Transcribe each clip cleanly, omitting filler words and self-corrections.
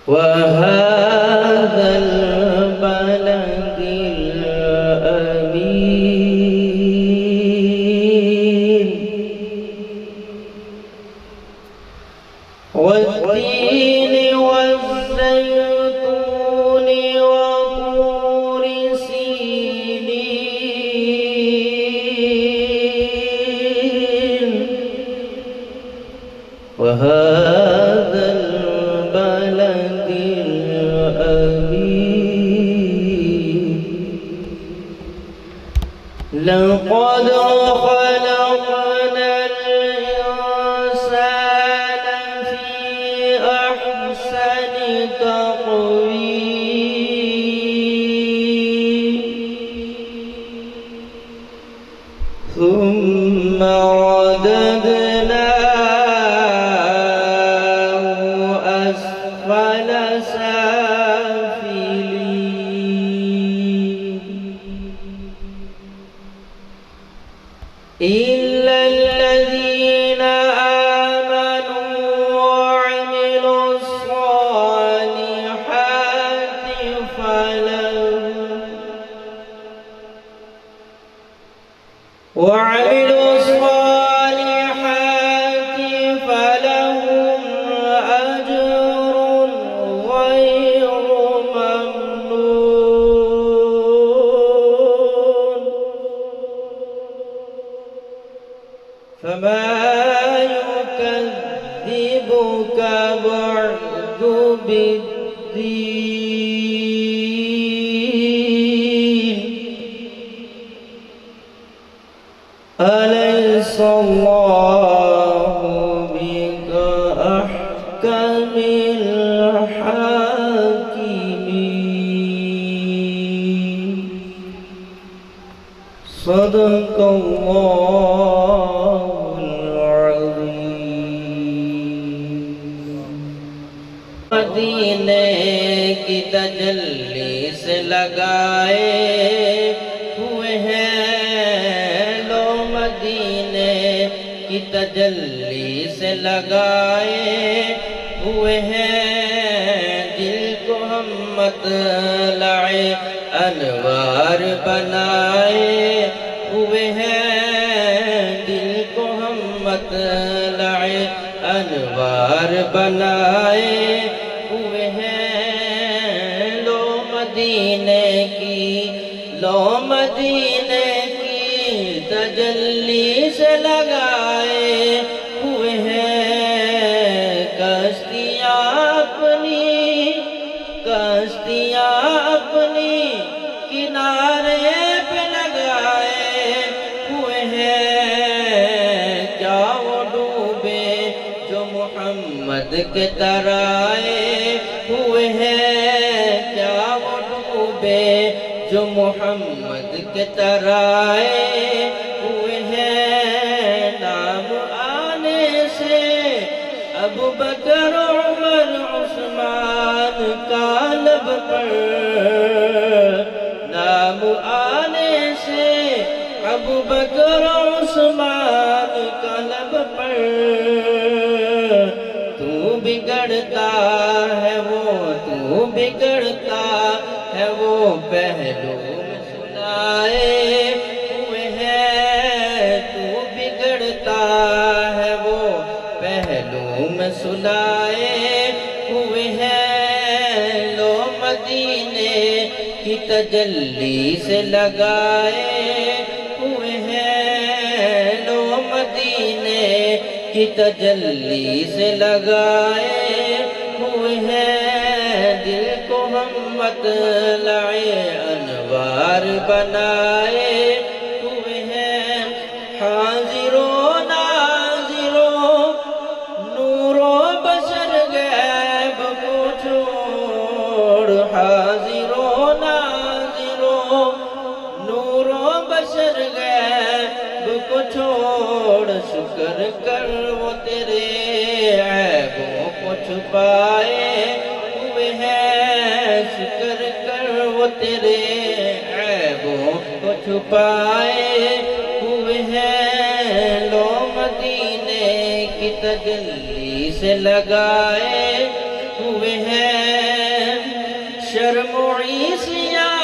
وهذا البلد الأمين والتين والزيتون وطور سينين وهذا البلد الأمين لقد خلقنا الإنسان في أحسن تقويم ثم رددناه أسفل سافلين إلا الذين آمنوا وعملوا الصالحات فلهم أجر غير ممنون فما يكذبك بعد بالدين أليس الله بأحكم الحاكمين صدق الله العظيم مدینے کی تجلی سے لگائے ہوئے ہیں کی تجلی سے لگائے ہوئے ہیں دل کو ہم مطلع انوار بنائے ہوئے ہیں دل کو ہم مطلع انوار بنائے ہوئے ہیں لو مدینے کی تجلی سے لگائے ہوئے ہیں کشتیاں اپنی کنارے پہ لگائے ہوئے ہیں کیا وہ ڈوبے جو محمد کے ترائے ہوئے ہیں کیا وہ ڈوبے جو محمد کے ترائے ہوئے ہیں نام آنے سے ابو بکر عمر عثمان کا لب پر نام آنے سے ابو بکر عثمان کا لب پر تو بگڑتا ہے وہ پہلو میں سنائے ہوئے ہیں تو بگڑتا ہے وہ پہلو میں سنائے ہوئے ہیں لو مدینے کی تجلی سے لگائے ہوئے ہیں لو مدینے کی تجلی سے لگائے ہوئے ہیں دل کو ہم مطلع انوار بنائے ہوئے ہیں حاضروں ناظروں نور و بشر غیب کو چھوڑ حاضروں ناظروں نور و بشر غیب کو چھوڑ شکر کر وہ تیرے عیبوں کو چھپائے ہوئے ہیں شکر کر وہ تیرے عیبوں کو چھپائے ہوئے ہیں تجلی سے لگائے ہوئے ہیں، شرم و عیسیاں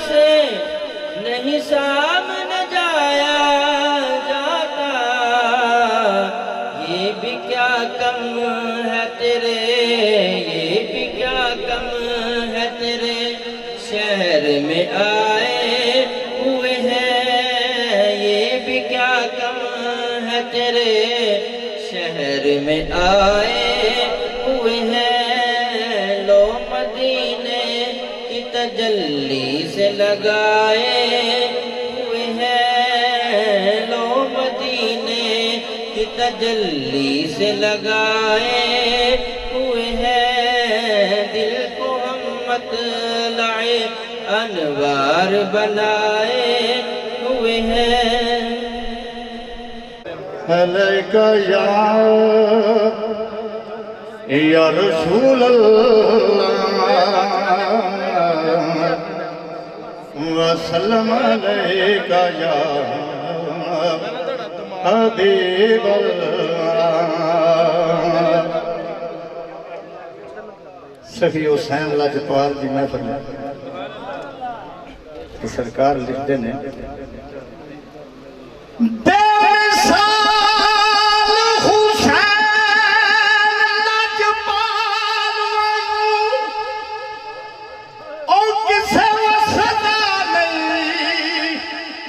سے نہیں سامنے جایا جاتا، یہ بھی کیا کم ہے تیرے، یہ بھی کیا کم ہے تیرے، شہر میں آئے ہوئے ہیں، یہ بھی کیا کم ہے تیرے، شہر میں آئے ہوئے ہیں، لو مدینے کی تجلی سے لگائے ہوئے ہیں، لو مدینے کی تجلی سے لگائے ہوئے ہیں، دل کو ہم مطلع انوار بنائے ہوئے ہیں۔ علیکہ یا رسول اللہ وسلم علیکہ یا حبیب اللہ۔ صفی حسین لاجپال دی محفل میں تو سرکار لکھتے ہیں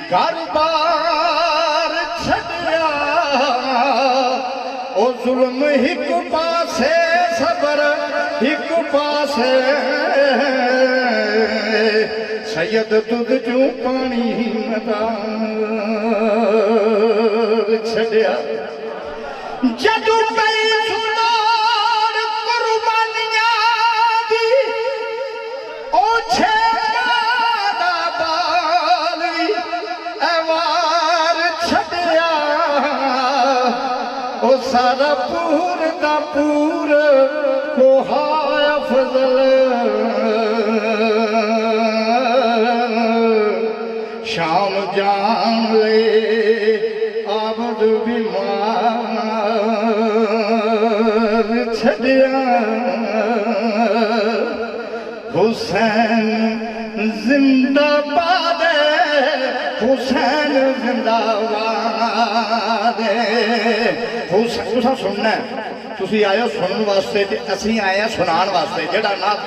گھر بار چھڑیا او ظلم ہک پاسے صبر ہک پاسے سید دودھ جو پانی مدار چھڑیا جدو پئی سنار قربانیاں دی او چھڑا بالی ایوار چھڑیا او سارا پور دا پور کوہا فضل شام جان لے آبد بیمار چھڑیا حسین زندہ باد حسین زندہ باد حسین تسا سننا ہے تسی آئے ہو سنن واسطے اسی آئے ہیں سنان واسطے جڑا نات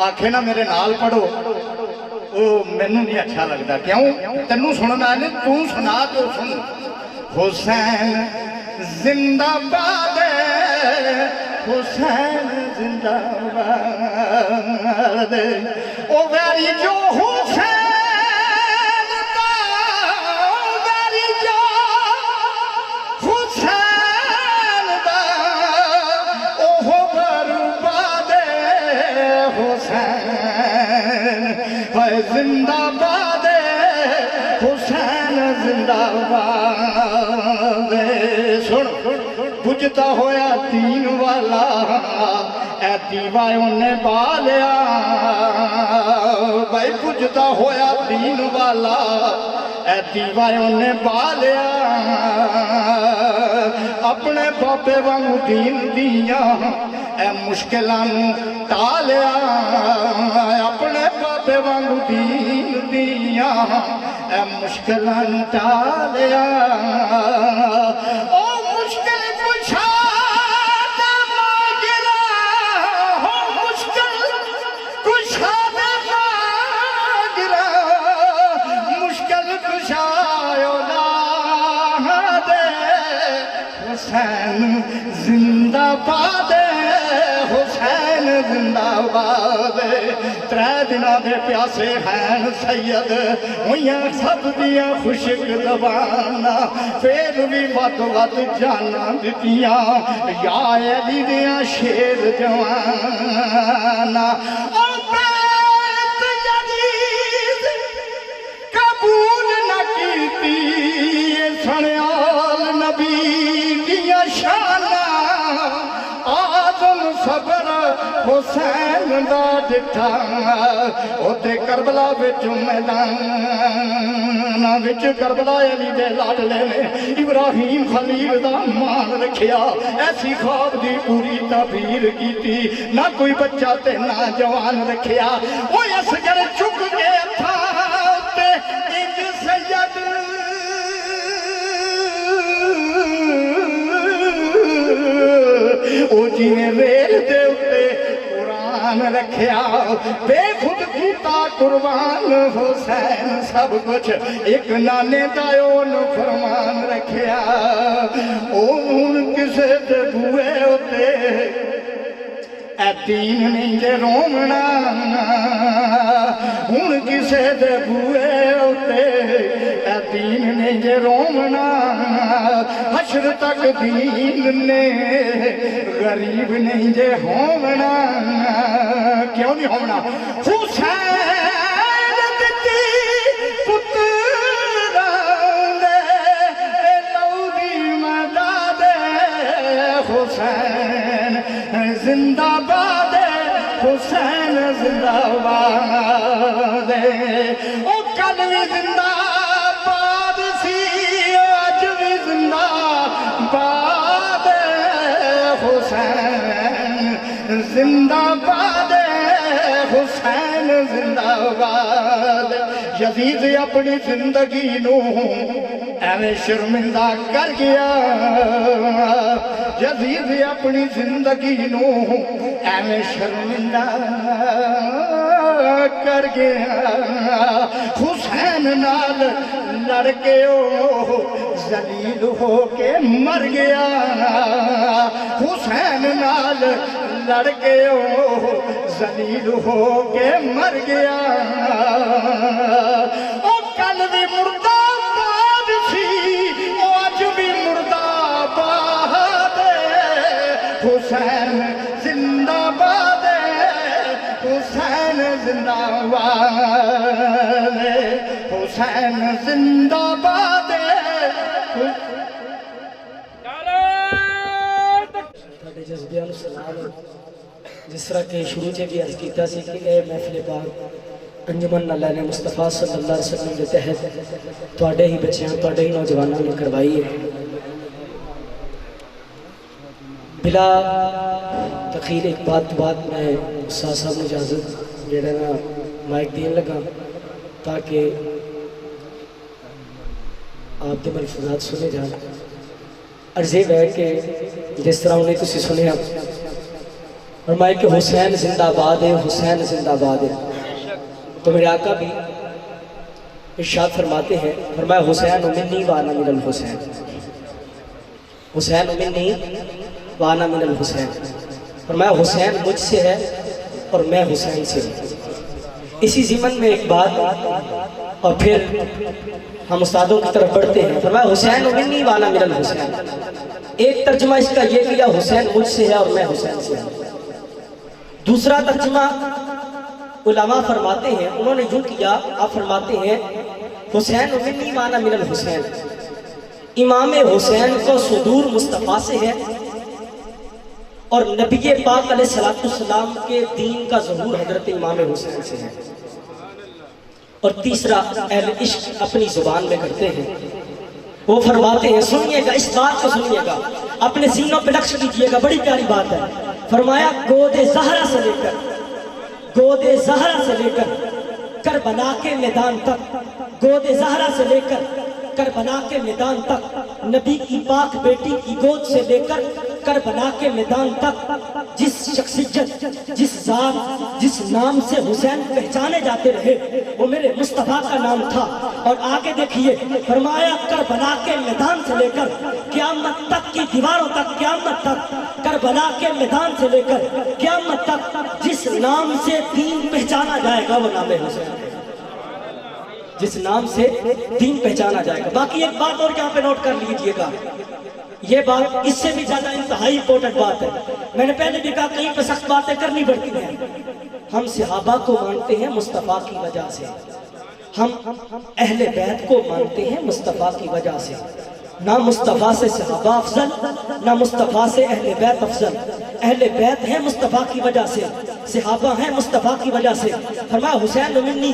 آکھے نا میرے نال پڑھو وہ مینوں نہیں اچھا لگتا کیوں تینوں سننا ہے تو سنا تو سن حسین زندہ باد حسین زندہ باد او ویری جو حسین دا ویری جو حسین دا اوہ برباد حسین ہے زندہ باد حسین زندہ باد سن بجھتا ہویا دین والا اے دیوا انہیں بالیا بھائی بجھتا ہویا دین والا اے دیوا انہیں بالیا اپنے بابے وانگو دین دیا اے مشکلان ٹالیا اپنے بابے وانگو دین دیا اے مشکلان ٹالیا او مشکل کچھا دے ماغرہ ہو مشکل کچھا دے ماغرہ مشکل کچھا اولا دے حسین زندہ باد حسین زندہ باد ترے دنہ دے پیاسے ہیں سید ہویاں سب دیا خوشک زبانا پھر بھی وقت جانا دتیاں یا علی دیا شیر جوانا او بیت یزید قبول نہ کیتی سنیال نبی دیا شانہ آدم صبر حسین دا ڈٹھا او دے کربلا بچ میدان وچ کربلا علی دے لاڈلے نے ابراہیم خلیل دا مان رکھیا ایسی خواب دی پوری تعبیر کیتی نہ کوئی بچہ تے نہ جوان رکھیا وہ اصغر چک کے تھا تے ایک سید او جی نے ریل دے اتے قرآن رکھیا بے خود کیتا قربان حسین سب کچھ ایک نانے دایون فرمان رکھیا اون کسے دے بوئے ہوتے اے دین نہیں جے رومنا ہون کسے دے بوئے ہوتے اے دین نہیں جے رومنا حشر تک دین نے غریب نہیں جے ہومنا کیوں نہیں ہومنا حسین دتی پتران دے لودی مدد حسین زندہ باد حسین زندہ باد او کل بھی زندہ باد سی آج بھی زندہ باد حسین زندہ باد حسین زندہ باد یزید اپنی زندگی نو ایویں شرمندہ کر گیا یزید اپنی زندگی نو ایویں شرمندہ کر گیا حسین نال لڑ کے ذلیل ہو کے مر گیا حسین نال لڑ کے ذلیل ہو کے مر گیا او کل بھی مردہ باد سی آج بھی مردہ باد حسین زندہ باد حسین زندہ باد حسین زندہ باد تھوڑے جذبیاں نوں سلام جس طرح کہ شروع سے بھی عرض کیتا سی کہ اے محفل پاک انجمن اللہ نے مصطفیٰ صلی اللہ علیہ وسلم کے تحت تواڈے ہی بچیاں تواڈے ہی نوجوانوں نے کروائی ہے بلا تخیر ایک بات میں استاد صاحب نے اجازت جڑا نا مائک دین لگا تاکہ آپ کے ملفوظات سنے جان عرض یہ ہے کہ جس طرح انہیں تسی سنے آپ فرمائے کہ حسین زندہ باد ہے حسین زندہ باد ہے تو میرے آقا بھی ارشاد فرماتے ہیں فرمایا حسین منی وانا من الحسین حسین منی وانا من الحسین فرمایا حسین مجھ سے ہے اور میں حسین سے ہوں اسی ضمن میں ایک بات اور پھر ہم استادوں کی طرف بڑھتے ہیں فرمایا حسین منی وانا من الحسین ایک ترجمہ اس کا یہ کیا حسین مجھ سے ہے اور میں حسین سے ہوں دوسرا ترجمہ علماء فرماتے ہیں انہوں نے یوں کیا آپ فرماتے ہیں حسین منی وانا من الحسین امام حسین کو صدور مصطفیٰ سے ہے اور نبی پاک علیہ السلام کے دین کا ظہور حضرت امام حسین سے ہے اور تیسرا اہل عشق اپنی زبان میں کرتے ہیں وہ فرماتے ہیں سنیے گا اس بات کو سنیے گا اپنے سینوں پہ نقش کیجئے گا بڑی پیاری بات ہے فرمایا گود زہرا سے لے کر کربلا کے میدان تک گود زہرا سے لے کر کربلا کے میدان تک نبی کی پاک بیٹی کی گود سے لے کر کربلا کے میدان تک جس شخصیت جس ذات جس نام سے حسین پہچانے جاتے رہے وہ میرے مصطفیٰ کا نام تھا اور آگے دیکھیے فرمایا کربلا کے میدان سے لے کر قیامت تک کی دیواروں تک قیامت تک کربلا کے میدان سے لے کر قیامت تک جس نام سے دین پہچانا جائے گا وہ نام حسین ہے جس نام سے دین پہچانا جائے گا باقی ایک بات اور یہاں پہ نوٹ کر لیجئے گا یہ بات اس سے بھی زیادہ انتہائی امپورٹنٹ بات ہے میں نے پہلے بھی کہا کہیں پہ سخت باتیں کرنی پڑتی ہیں ہم صحابہ کو مانتے ہیں مصطفیٰ کی وجہ سے ہم اہل بیت کو مانتے ہیں مصطفیٰ کی وجہ سے نہ مصطفیٰ سے صحابہ افضل نہ مصطفیٰ سے اہل بیت افضل اہل بیت ہیں مصطفیٰ کی وجہ سے صحابہ ہیں مصطفیٰ کی وجہ سے فرمایا حسین منی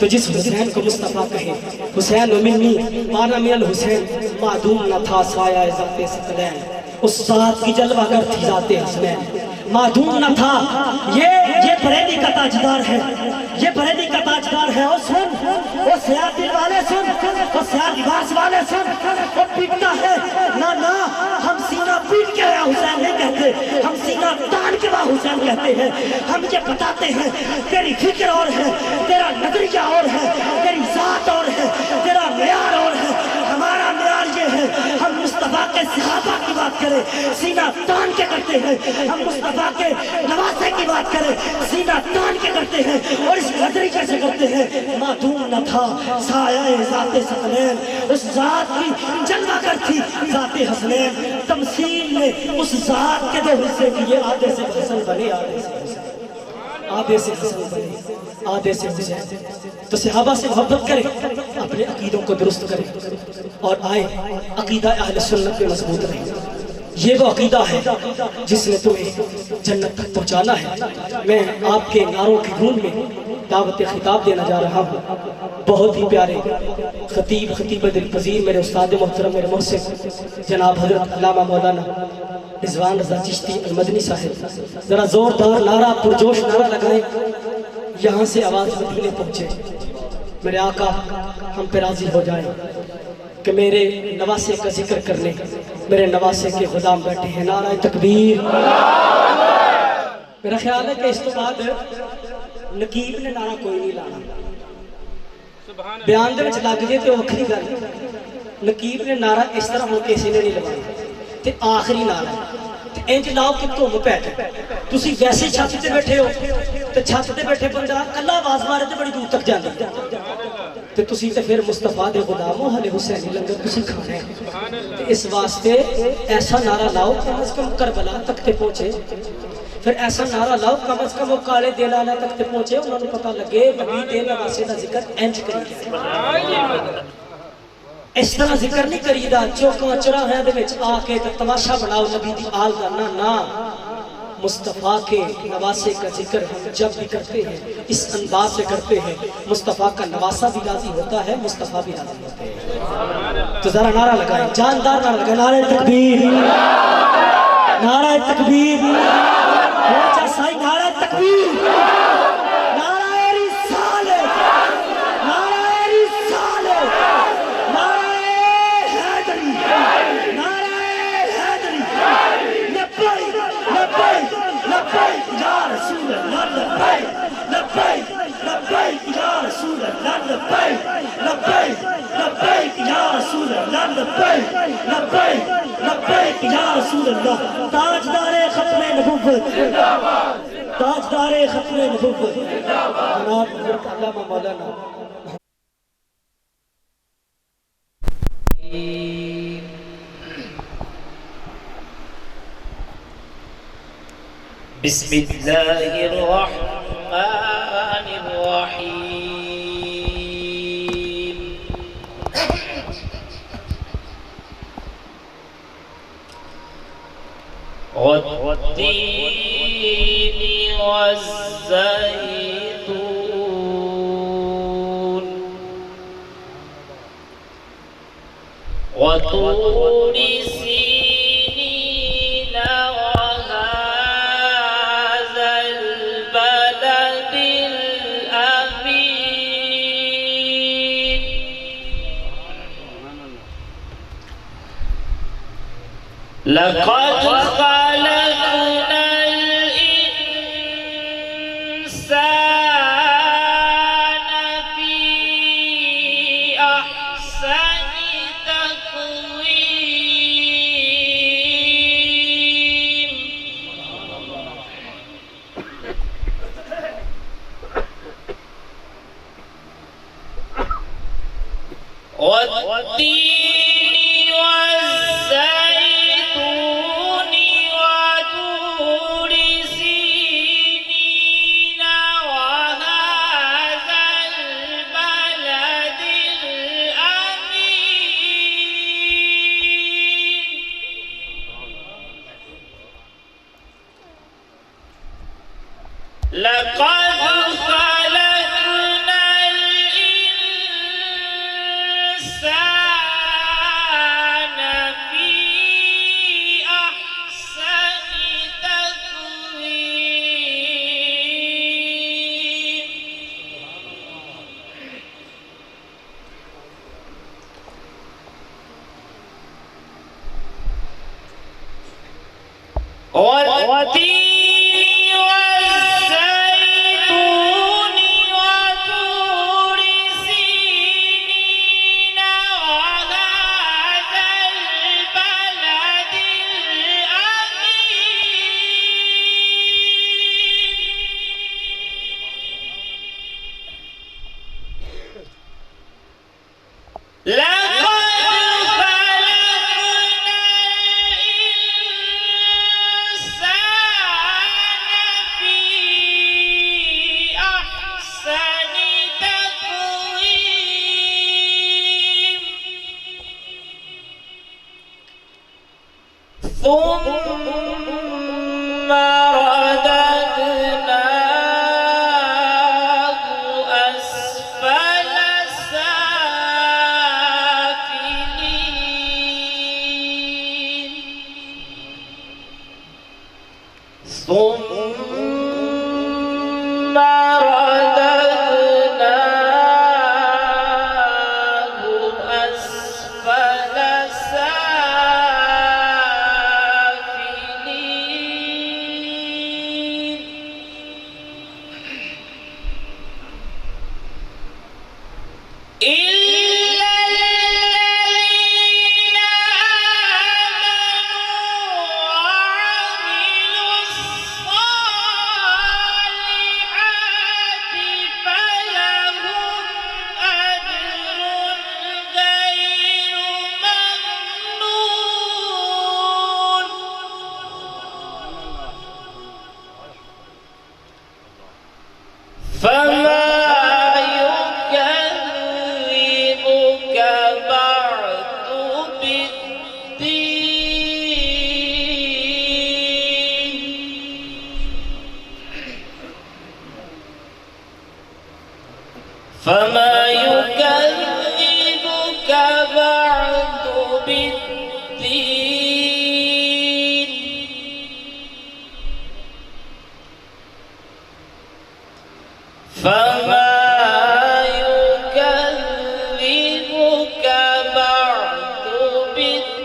تو جس حسین کو مصطفیٰ کہے حسین منی مانا من الحسین معدوم نہ تھا سایہ ذات ثقلین، اس ذات کی جلوہ گر تھی ذات حسنین، معدوم نہ تھا۔ یہ بریلی کا تاجدار ہے، یہ بریلی کا تاجدار ہے۔ اور سن، وہ سیاہ دل والے سن، وہ سیاہ لباس والے سن، وہ پیٹتا ہے نہ نہ، ہم سینہ پیٹ کے وہاں حسین نہیں کہتے، ہم سینہ تان کے وہاں حسین کہتے ہیں۔ ہم یہ بتاتے ہیں تیری فکر اور ہے، تیرا نظریہ اور ہے، تیری ذات اور ہے، تیرا معیار اور ہے، ہمارا معیار یہ ہے، ہم مصطفیٰ کے صحابہ کی بات کریں سینہ تان کے کرتے ہیں، ہم مصطفیٰ کے نواسے کی بات کریں سینہ تان کے کرتے ہیں، اور اس نظریے سے کرتے ہیں۔ معدوم نہ تھا سایہ ذات ثقلین، اس ذات کی جلوہ گر تھی ذات حسنین۔ تمثیل نے اس ذات کے دو حصے کیے، آدھے سے حسن بنے آدھے سے حسین، آدھے سے حسن بنے آدھے سے حسین۔ تو صحابہ سے محبت کریں، اپنے عقیدوں کو درست کریں، اور آئے عقیدہ اہل سنت پہ مضبوط رہیں۔ یہ وہ عقیدہ ہے جس نے تمہیں جنت تک پہنچانا ہے۔ میں آپ کے نعروں کی گونج میں دعوت خطاب دینا جا رہا ہوں۔ بہت ہی پیارے خطیب دل پذیر میرے استاد محترم میرے محسن جناب حضرت علامہ مولانا رضوان رضا چشتی المدنی صاحب، ذرا زوردار نعرہ پرجوش نعرہ لگائیں، یہاں سے آواز مدینے پہنچے۔ میرے آقا ہم پہ راضی ہو جائیں کہ میرے نواسے کا ذکر کرنے میرے نواسے کے غلام بیٹھے ہیں۔ نعرہ تکبیر۔ میرا خیال ہے کہ اس تو بعد نقیب نے نعرہ کوئی نہیں لانا، بیان دے وچ لگ جائے تو وکھری گل، نقیب نے نعرہ اس طرح ہو کے کسی نے نہیں لگانا، تے آخری نعرہ انج لاؤ کہ تم پہ جائے۔ تسی ویسے چھت تے بیٹھے ہو تے چھت تے بیٹھے بندہ کلا آواز مارے تے بڑی دور تک جاندا تے تسی تے پھر مصطفیٰ دے غلاموں حل حسینی لنگر تسی کھانا ہے۔ تے اس واسطے ایسا نعرہ لاؤ کم از کم کربلا تک تے پہنچے، پھر ایسا نعرہ لاؤ کم از کم وہ کالے دلالا تک تے پہنچے، انہوں نے پتہ لگے نبی دے نواسے دا ذکر انج کریے۔ اس طرح ذکر نہیں کریدہ چوکاں چراہاں دے وچ آ کے تماشا بناؤ نبی دی آل دا، نہ مصطفیٰ کے نواسے کا ذکر ہم جب بھی کرتے ہیں اس انداز سے کرتے ہیں، مصطفیٰ کا نواسہ بھی راضی ہوتا ہے، مصطفیٰ بھی راضی ہوتے ہیں۔ تو ذرا نعرہ لگائیں، جاندار نعرہ لگائیں، نعرہ تکبیر، نعرہ تکبیر، پہنچا سائی نعرہ تکبیر، نعرہ رسالت، نعرہ رسالت، نعرہ حیدری، نعرہ حیدری، لبیک لبیک لبیک یا رسول اللہ، لبیک لبیک لبیک یا رسول اللہ، لبیک لبیک لبیک یا رسول اللہ، لبیک لبیک لبیک یا رسول اللہ۔ تاجدار ختم نبوت، تاجدار ختم نبوت جناب حضرت علامہ مولانا بسم اللہ الرحمن الرحیم۔ والتین والزیتون وطور سینین وهذا البلد الأمین۔ لقد خلقنا الإنسان في أحسن تقويم۔ والتين والزيتون وطور سينين وهذا البلد الأمين۔ لقد خلقنا الإنسان والتين والزيتون وطور سينين وهذا البلد الأمين لقد خلقنا الإنسان في أحسن تقويم ثم رددناه أسفل سافلين ثم رددناه أسفل سافلين إلا الذين آمنوا وعملوا الصالحات فلهم أجر غير ممنون فما يكذبك بعد بالدين فما يكذبك بعد بالدين فما يكذبك بعد بالدين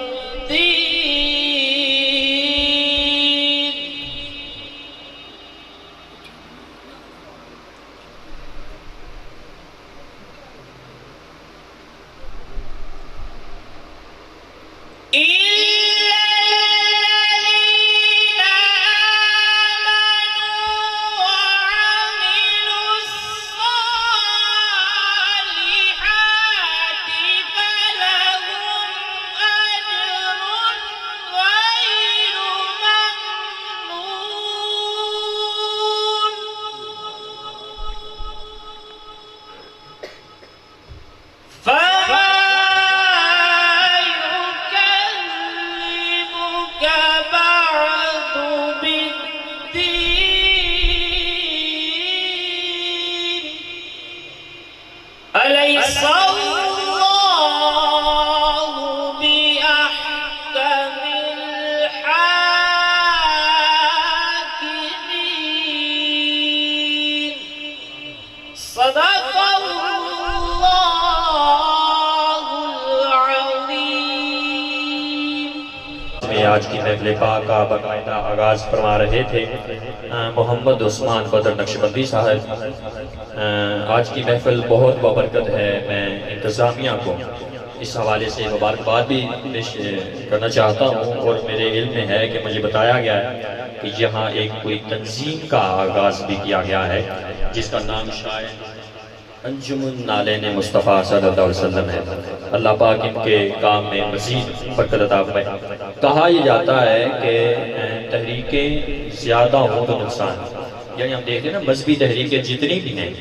إلا الذين آمنوا وعملوا الصالحات فلهم أجر غير ممنون فما يكذبك بعد بالدين أليس الله بأحكم الحاكمين صدق الله العظيم آج کی محفل پاک کا باقاعدہ آغاز فرما رہے تھے محمد عثمان بدر نقشبندی صاحب۔ آج کی محفل بہت بابرکت ہے۔ میں انتظامیہ کو اس حوالے سے مبارکباد بھی پیش کرنا چاہتا ہوں، اور میرے علم میں ہے کہ مجھے بتایا گیا ہے کہ یہاں ایک کوئی تنظیم کا آغاز بھی کیا گیا ہے جس کا نام شاید انجمن نالین مصطفیٰ صلی اللہ علیہ وسلم ہے۔ اللہ پاک ان کے کام میں مزید برکت عطا فرمائے۔ کہا یہ جاتا ہے کہ تحریکیں زیادہ ہوں تو نقصان، یعنی ہم دیکھتے ہیں نا مذہبی تحریکیں جتنی بھی ہیں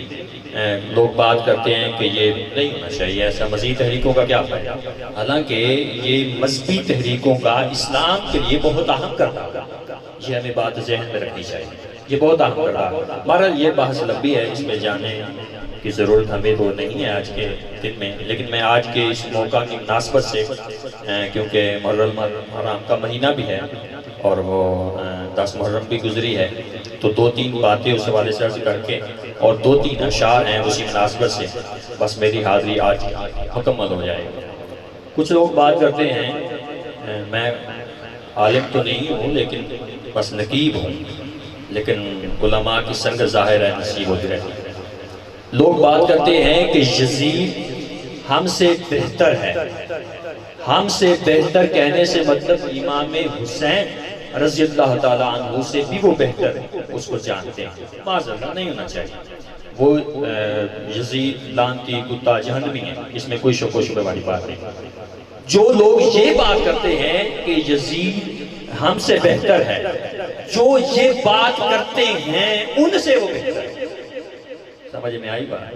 لوگ بات کرتے ہیں کہ یہ نہیں ہونا چاہیے ایسا، مزید تحریکوں کا کیا فائدہ، حالانکہ یہ مذہبی تحریکوں کا اسلام کے لیے بہت اہم کردار ہے۔ یہ ہمیں بات ذہن میں رکھنی چاہیے، یہ بہت اہم کردار ہے۔ بہرحال یہ بحث لمبی ہے، اس میں جانے کی ضرورت ہمیں تو نہیں ہے آج کے دن میں، لیکن میں آج کے اس موقع کی مناسبت سے کیونکہ محرم حرام کا مہینہ بھی ہے اور وہ 10 محرم بھی گزری ہے، تو 2-3 باتیں اس حوالے سے عرض کر کے اور 2-3 اشعار ہیں اسی مناسبت سے بس میری حاضری آج مکمل ہو جائے گی۔ کچھ لوگ بات کرتے ہیں میں عالم تو نہیں ہوں لیکن بس نقیب ہوں، لیکن علماء کی سنگت ظاہر ہے نصیب ہوتی رہتی ہے۔ لوگ بات کرتے ہیں کہ یزید ہم سے بہتر ہے، ہم سے بہتر کہنے سے مطلب امام حسین رضی اللہ تعالیٰ عنہ سے بھی وہ بہتر اس کو جانتے ہیں۔ معذرت نہیں ہونا چاہیے، وہ یزید لعنتی کتا جہنمی ہے، اس میں کوئی شک و شبہ والی بات نہیں۔ جو لوگ یہ بات کرتے ہیں کہ یزید ہم سے بہتر ہے، جو یہ بات کرتے ہیں ان سے وہ بہتر ہے، سمجھ میں آئی بات؟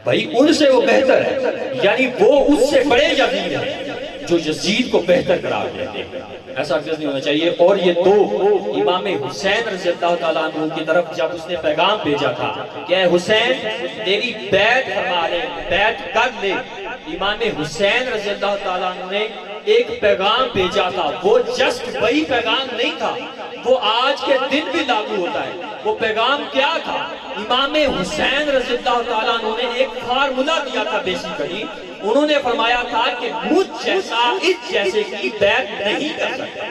بھائی ان سے وہ بہتر ہے، یعنی وہ اس سے بڑے یزید ہیں جو یزید کو بہتر قرار دیتے ہیں۔ ایسا ہرگز نہیں ہونا چاہیے۔ اور یہ دو امام حسین رضی اللہ تعالیٰ عنہ کی طرف جب اس نے پیغام بھیجا تھا کہ اے حسین تیری بیعت فرما لے، بیعت کر لے، امام حسین رضی اللہ تعالیٰ عنہ نے ایک پیغام بھیجا تھا، وہ جسٹ وہی پیغام نہیں تھا، وہ آج کے دن بھی لاگو ہوتا ہے۔ وہ پیغام کیا تھا؟ امام حسین رضی اللہ تعالیٰ عنہ نے ایک فارمولا دیا تھا بیسیکلی، انہوں نے فرمایا تھا کہ مجھ جیسا اس جیسے کی بیعت نہیں کر سکتا۔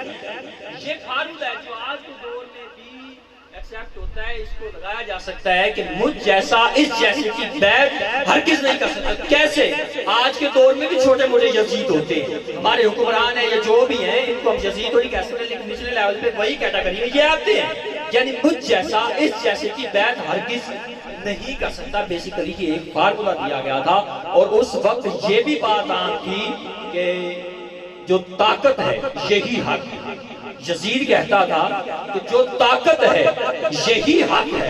یہ فارمولا ہے جو آج کے دور میں بھی ایکسیپٹ ہوتا ہے، اس کو لگایا جا سکتا ہے کہ مجھ جیسا اس جیسے کی بیعت ہرگز نہیں کر سکتا۔ کیسے؟ آج کے دور میں بھی چھوٹے موٹے یزید ہوتے ہیں، ہمارے حکمران ہیں یا جو بھی ہیں، ان کو ہم یزید تو نہیں کہہ سکتے، لیکن نچلے لیول پہ وہی کیٹیگری میں یہ آتے ہیں، یعنی مجھ جیسا اس جیسے کی بیعت ہرگز نہیں کر سکتا۔ بیسیکلی یہ ایک فارمولا دیا گیا تھا، اور اس وقت یہ بھی بات عام تھی کہ جو طاقت ہے یہی حق ہے۔ یزید کہتا تھا کہ جو طاقت ہے یہی حق ہے۔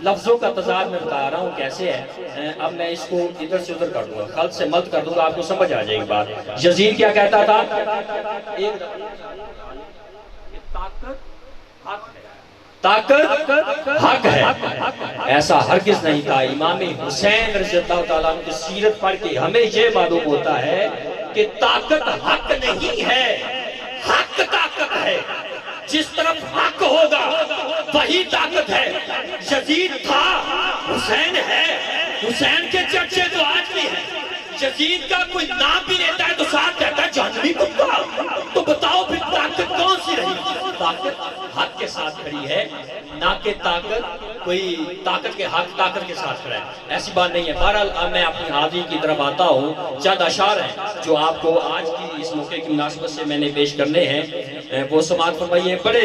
لفظوں کا تضاد میں بتا رہا ہوں کیسے ہے، اب میں اس کو ادھر سے ادھر کر دوں گا، خلط سے ملط کر دوں گا، آپ کو سمجھ آ جائے گی بات۔ یزید کیا کہتا تھا؟ طاقت حق ہے، ایسا ہرگز نہیں تھا۔ امام حسین رضی اللہ تعالیٰ عنہ کی سیرت پڑھ کے ہمیں یہ معلوم ہوتا ہے کہ طاقت حق نہیں ہے، حق طاقت ہے۔ جس طرف حق ہوگا وہی طاقت ہے۔ یزید تھا، حسین ہے، حسین کے چرچے تو آج بھی ہیں۔ یزید کا کوئی نام بھی لیتا ہے تو ساتھ کہتا ہے جہنمی کتا۔ تو بتاؤ پھر طاقت کون سی رہی؟ طاقت حق کے ساتھ کھڑی ہے، نہ کہ طاقت کوئی طاقت کے حق طاقت کے ساتھ کھڑا ہے، ایسی بات نہیں ہے۔ بہرحال اب میں اپنی حاضری کی طرف آتا ہوں۔ چند اشعار ہیں جو آپ کو آج کی اس موقع کی مناسبت سے میں نے پیش کرنے ہیں، وہ سماعت فرمائیے۔ بڑے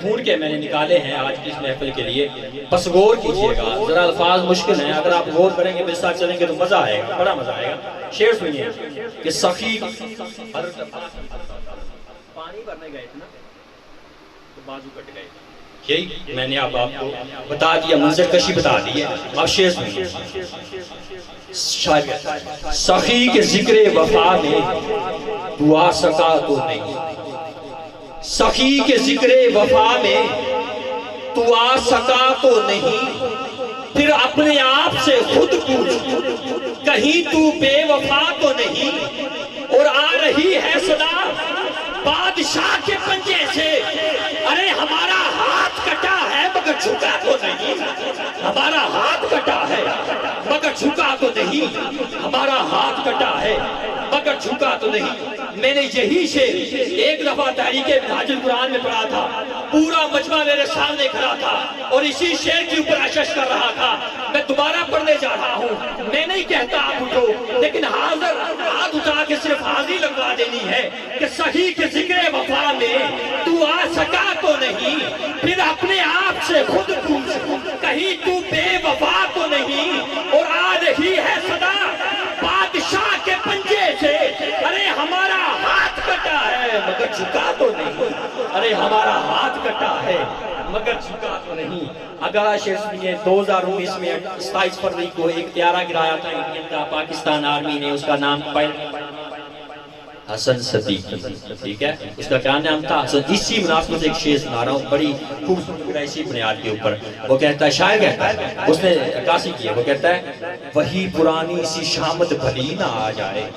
ڈھونڈ کے میں نے نکالے ہیں آج کی اس محفل کے لیے، بس غور کیجئے گا، ذرا الفاظ مشکل ہیں، اگر آپ غور کریں گے میرے ساتھ چلیں گے تو مزہ آئے گا، بڑا مزہ آئے گا۔ شعر سنیے کہ سخی پانی بھرنے گئے تھے نا تو بازو کٹ گئے، یہی میں نے اب آپ کو بتا دیا، منظر کشی بتا دی ہے۔ اب شعر سنیے، سخی کے ذکر وفا میں تو آ سکا تو نہیں، سخی کے ذکر وفا میں تو آ سکا تو نہیں، پھر اپنے آپ سے خود پوچھ کہیں تو بے وفا تو نہیں، اور آ رہی ہے صدا بادشاہ کے پنجے سے، ارے ہمارا ہاتھ کٹا ہے مگر جھکا تو نہیں، ہمارا ہاتھ کٹا ہے مگر جھکا تو نہیں، ہمارا ہاتھ کٹا ہے مگر جھکا تو نہیں۔ میں نے یہی شعر ایک دفعہ تحریک منہاج القرآن میں پڑھا تھا، پورا مجمع میرے سامنے کھڑا تھا اور اسی شعر کے اوپر اشش کر رہا تھا۔ میں دوبارہ پڑھنے جا رہا ہوں، میں نہیں کہتا آپ اٹھو، لیکن حاضر ہاتھ اٹھا کے صرف حاضری لگوا دینی ہے کہ صحیح کے ذکر وفا میں تو آ سکا تو نہیں، پھر اپنے آپ سے خود پوچھ کہیں تو بے وفا تو نہیں، اور آ رہی ہے صدا بادشاہ کے پنجے سے، ارے ہمارا ہاتھ کٹا ہے مگر جھکا تو نہیں، ارے ہمارا ہاتھ کٹا ہے مگر جھکا تو نہیں۔ اگلا شعر سنیے، 2019 میں 27 فروری کو ایک طیارہ گرایا تھا انڈین کا، پاکستان آرمی نے، اس کا نام حسن صدیق، ٹھیک ہے، اس کا کیا نام تھا؟ حسن۔ اسی مناسبت سے ایک شعر سنا رہا ہوں بڑی خوبصورت اسی بنیاد کے اوپر۔ وہ کہتا ہے، شاعر کہتا ہے، اس نے عکاسی کی ہے، وہ کہتا ہے وہی پرانی سی شامت بھلی نہ آ جائے۔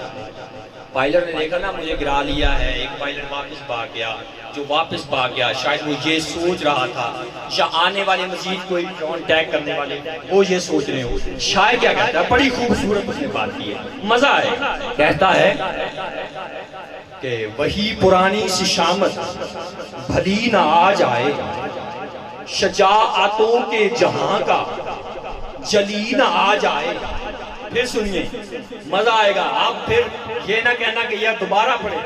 پائلٹ نے دیکھا نا مجھے گرا لیا ہے، ایک پائلٹ واپس بھاگ گیا، جو واپس بھاگ گیا شاید وہ یہ سوچ رہا تھا، یا آنے والے مزید کوئی ڈرون اٹیک کرنے والے وہ یہ سوچ رہے ہو۔ شاعر کیا کہتا ہے؟ بڑی خوبصورت اس نے بات کی ہے، مزہ ہے، کہتا ہے کہ وہی پرانی سی شامت بھلی نہ آ جائے، شجاعتوں کے جہاں کا جلی نہ آ جائے۔ پھر سنیے مزہ آئے گا، آپ پھر یہ نہ کہنا کہ یہ دوبارہ پڑھے،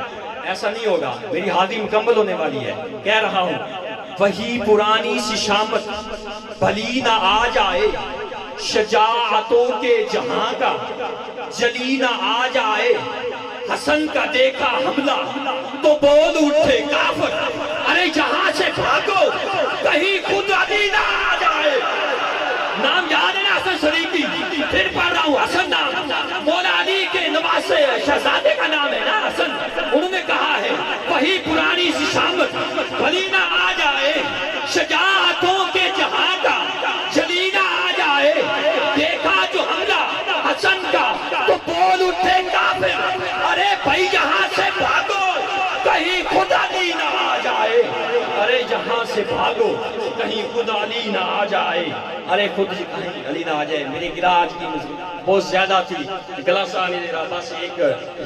ایسا نہیں ہوگا، میری حاضری مکمل ہونے والی ہے۔ کہہ رہا ہوں وہی پرانی سی شامت بھلی نہ آ جائے، شجاعتوں کے جہاں کا جلی نہ آ جائے، حسن کا دیکھا حملہ تو بول اٹھے کافر، ارے یہاں سے بھاگو کہیں خود علی نہ آ جائے۔ نام یاد ہے نا حسن شریفی؟ پھر پڑھ رہا ہوں، حسن نام مولا علی کے نواسے شہزادے کا نام ہے نا حسن۔ انہوں نے کہا ہے وہی پرانی سی شامت بھلی نہ آ جائے، شجاعتوں کے جہاں کا جلی نہ آ جائے، دیکھا جو حملہ حسن کا تو بول اٹھے کافر، ارے بھائی یہاں سے بھاگو کہیں خود علی نہ آ جائے، ارے یہاں سے بھاگو کہیں خود علی نہ آ جائے، ارے خود کہیں علی نہ آ جائے۔ میری گلا آج کی بہت زیادہ تھی، گلا سا نہیں دے رہا، بس ایک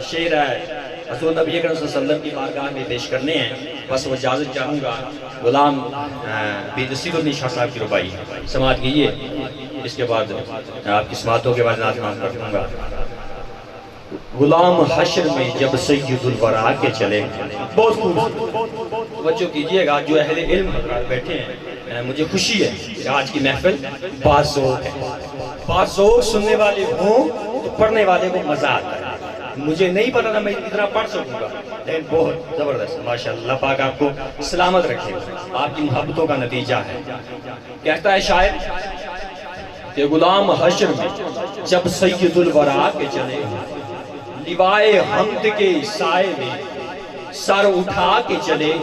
شعر ہے حضور نبی اکرم صلی اللہ علیہ وسلم کی بارگاہ میں پیش کرنے ہیں، بس وہ اجازت چاہوں گا۔ غلام بن نصیر الدین شاہ صاحب کی ربائی سماعت کیجیے، اس کے بعد آپ کی سماعتوں کے بعد ناظران کر دوں گا۔ غلام حشر میں جب سید الورا کے چلے، بہت خوب توجہ کیجئے گا جو اہل علم بیٹھے ہیں، مجھے خوشی ہے کہ آج کی محفل باذوق ہے، باذوق سننے والے ہوں تو پڑھنے والے کو مزہ آتا ہے۔ مجھے نہیں پتا تھا میں اتنا پڑھ سکوں گا، لیکن بہت زبردست، ماشاءاللہ، اللہ پاک آپ کو سلامت رکھے، آپ کی محبتوں کا نتیجہ ہے۔ کہتا ہے شاعر کہ غلام حشر میں جب سید الورا کے چلے، لیوائے حمد کے سائے میں سر اٹھا کے چلے،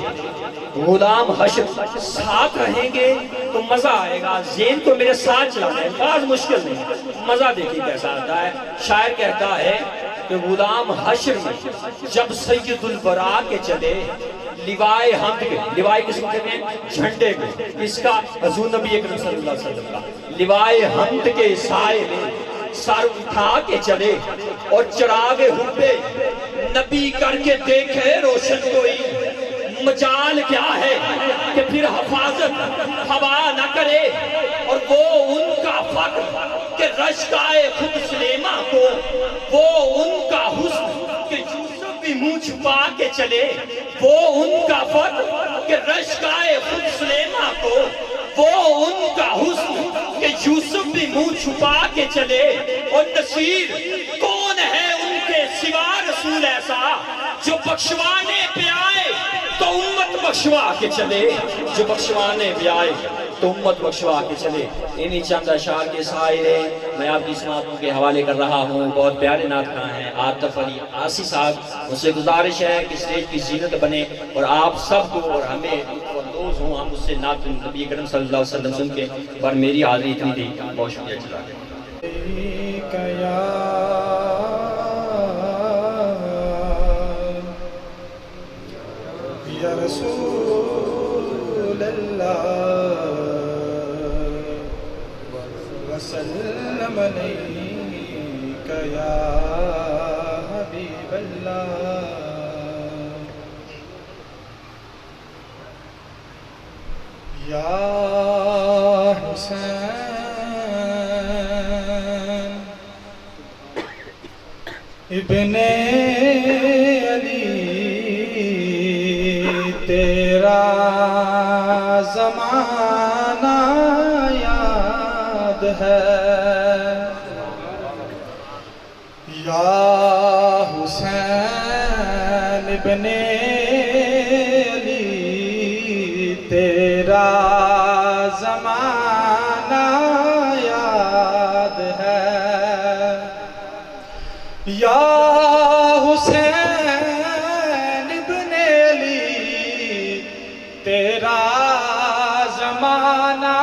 غلام حشر ساتھ رہیں گے تو مزہ آئے گا، ذہن کو میرے ساتھ چلانا ہے، بعض مشکل نہیں، مزہ دیکھیں کیسا آتا ہے۔ شاعر کہتا ہے کہ غلام حشر میں جب سید الورا کے چلے، لیوائے حمد کے، لیوائے کس کو کہتے ہیں؟ جھنڈے کو، اس کا حضور نبی اکرم صلی اللہ علیہ وسلم کا، لیوائے حمد کے سائے میں سر اٹھا کے چلے، اور چراغ حبے نبی کر کے دیکھے روشن کوئی، مجال کیا ہے کہ پھر حفاظت ہوا نہ کرے، اور وہ ان کا فخر کہ رشکائے خود سلیمہ کو، وہ ان کا حسن کہ یوسف بھی منہ چھپا کے چلے، وہ ان کا فخر کہ رشکائے خود سلیمہ کو، وہ ان کا حسن کہ یوسف بھی منہ چھپا کے چلے، اور نصیر کون ہے ان کے سوا رسول ایسا جو بخشوانے پہ آئے تو امت بخشوا کے چلے، جو بخشوانے پہ آئے تو امت بخشوا کے چلے۔ انہی چند اشعار کے سائرے میں آپ کی سماعتوں کے حوالے کر رہا ہوں۔ بہت پیارے نعت خواں ہیں عاطف علی عاصی صاحب، مجھ سے گزارش ہے کہ اسٹیج کی زینت بنے اور آپ سب کو اور ہمیں اندوز ہوں، ہم اس سے نعت نبی کریم صلی اللہ علیہ وسلم سن کے، پر میری حاضری اتنی تھی، بہت شکریہ چلا گیا۔ یا رسول اللہ وسلم علیک یا حبیب اللہ، یا حسین ابن علی تیرا زمانہ یاد ہے، یا حسین ابن علی تیرا زمانہ یاد ہے، یا حسین ابن علی تیرا زمانہ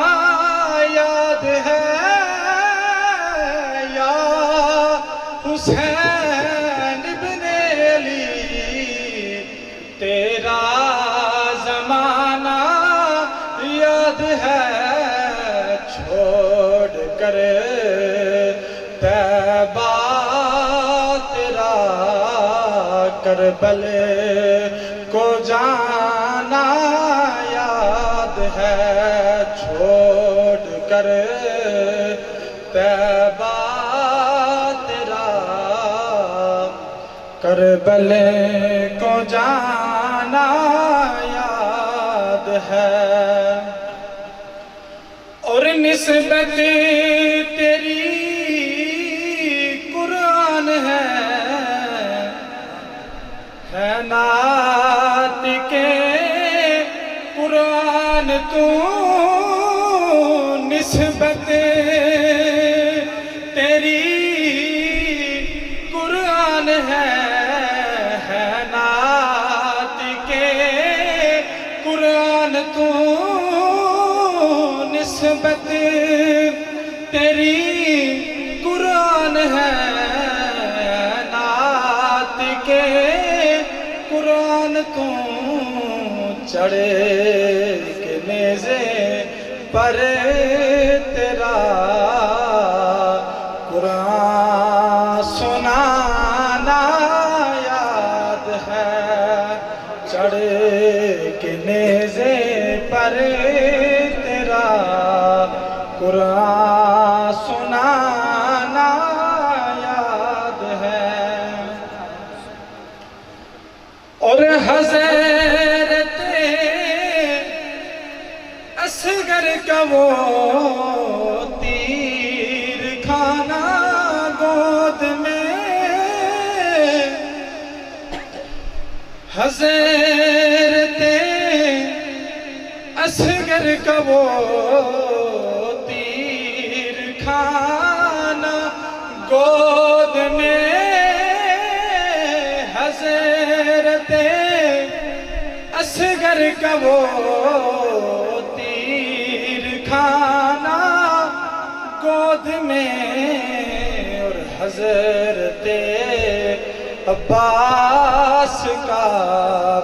یاد ہے، یا حسین ابن علی تیرا زمانہ یاد ہے، چھوڑ کر طیبہ تیرا کربل کو جانا یاد ہے، چھوڑ کر طیبہ تیرا کربل کو جانا یاد ہے، اور نسبت تیری قرآن ہے نعت کے قرآن تو نسبت تیری قرآن ہے نعت کے قرآن تو نسبت تیری قرآن ہے نعت کے قرآن تو چڑھے کے نیزے پر تیرا قرآن سنانا یاد ہے، چڑھے کے نیزے پر تیرا قرآن سنانا یاد ہے، اور حضرت اصغر کا وہ تیر کھانا گود میں، حضرت اصغر کا وہ تیر کھانا گود میں، حضرت اصغر کا وہ تیر کھانا گود میں، اور حضرت عباس کا